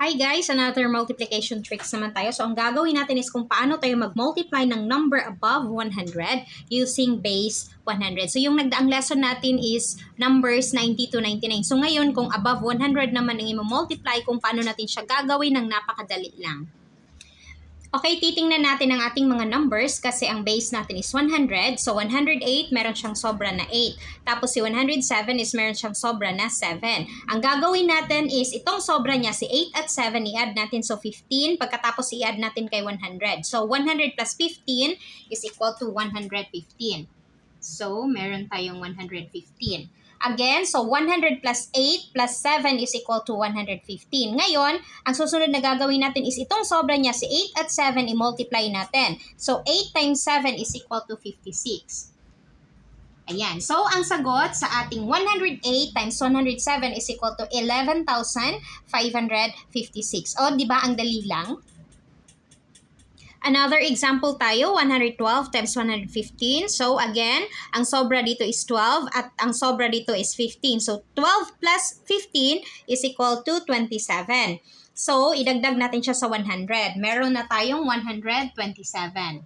Hi guys! Another multiplication tricks naman tayo. So, ang gagawin natin is kung paano tayo mag-multiply ng number above 100 using base 100. So, yung nagdaang lesson natin is numbers 90 to 99. So, ngayon, kung above 100 naman ang i-multiply, kung paano natin siya gagawin ng napakadali lang. Okay, titingnan natin ang ating mga numbers kasi ang base natin is 100. So, 108, meron siyang sobra na 8. Tapos, si 107 is meron siyang sobra na 7. Ang gagawin natin is, itong sobra niya, si 8 at 7, i-add natin. So, 15. Pagkatapos, i-add natin kay 100. So, 100 plus 15 is equal to 115. So, meron tayong 115. Again, so 100 plus 8 plus 7 is equal to 115. Ngayon, ang susunod na gagawin natin is itong sobra niya, si 8 at 7, i-multiply natin. So, 8 times 7 is equal to 56. Ayan. So, ang sagot sa ating 108 times 107 is equal to 11,556. O, di ba ang dali lang? Another example tayo, 112 times 115. So, again, ang sobra dito is 12 at ang sobra dito is 15. So, 12 plus 15 is equal to 27. So, idagdag natin siya sa 100. Meron na tayong 127.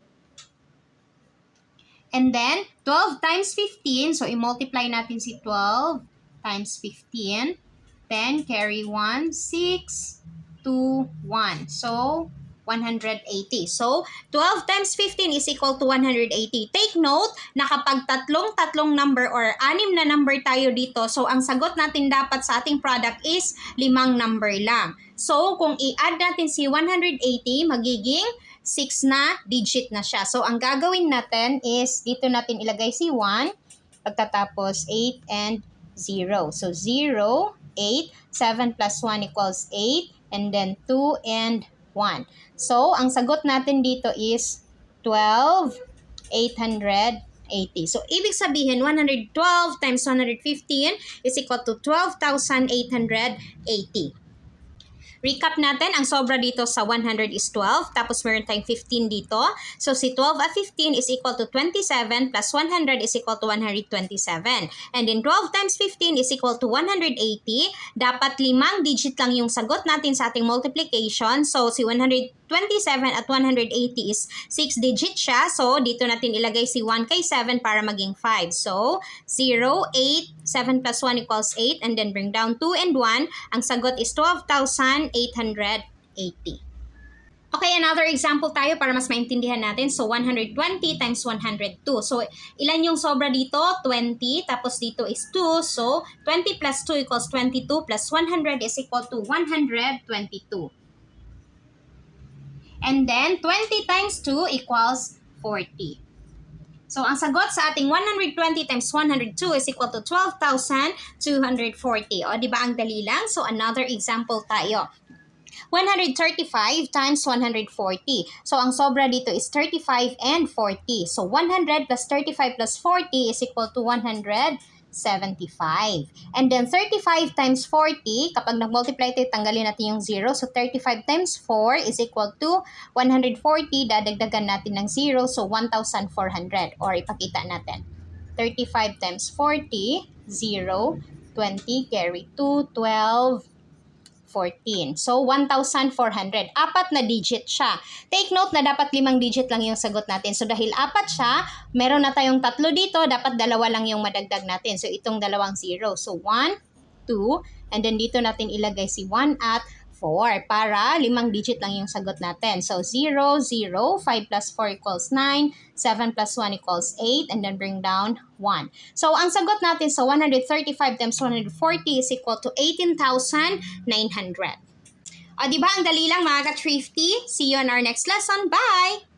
And then, 12 times 15. So, i-multiply natin si 12 times 15. 10, carry 1, 6, 2, 1. So, 180. So, 12 times 15 is equal to 180. Take note na kapag tatlong number or 6 na number tayo dito, so ang sagot natin dapat sa ating product is 5 number lang. So, kung i-add natin si 180, magiging 6 na digit na siya. So, ang gagawin natin is dito natin ilagay si 1, pagkatapos 8 and 0. So, 0, 8, 7 plus 1 equals 8, and then 2 and 1. So, ang sagot natin dito is 12,880. So, ibig sabihin, 112 times 115 is equal to 12,880. Recap natin, ang sobra dito sa 100 is 12, tapos meron tayong 15 dito. So, si 12 at 15 is equal to 27, plus 100 is equal to 127. And then, 12 times 15 is equal to 180. Dapat 5 digit lang yung sagot natin sa ating multiplication. So, si 127 at 180 is 6 digit siya. So, dito natin ilagay si 1 kay 7 para maging 5. So, 0, 8, 7 plus 1 equals 8, and then bring down 2 and 1. Ang sagot is 12,880. Okay, another example tayo para mas maintindihan natin. So, 120 times 102. So, ilan yung sobra dito? 20. Tapos dito is 2. So, 20 plus 2 equals 22 plus 100 is equal to 122. And then, 20 times 2 equals 40. So, ang sagot sa ating 120 times 102 is equal to 12,240. O, di ba ang dali lang? So, another example tayo. 135 times 140. So, ang sobra dito is 35 and 40. So, 100 plus 35 plus 40 is equal to 175. And then, 35 times 40, kapag nag-multiply ito, tanggalin natin yung 0. So, 35 times 4 is equal to 140. Dadagdagan natin ng 0. So, 1,400. Or, ipakita natin. 35 times 40, 0, 20, carry 2, 12, 14. So, 1,400. 4 na digit siya. Take note na dapat 5 digit lang yung sagot natin. So, dahil 4 siya, meron na tayong 3 dito, dapat 2 lang yung madagdag natin. So, itong 2 0. So, 1, 2, and then dito natin ilagay si 1 at 4 para 5 digit lang yung sagot natin. So, 0, 0, 5 plus 4 equals 9, 7 plus 1 equals 8, and then bring down 1. So, ang sagot natin sa 135 times 140 is equal to 18,900. O, diba ang dali lang mga ka-thrifty? See you on our next lesson. Bye!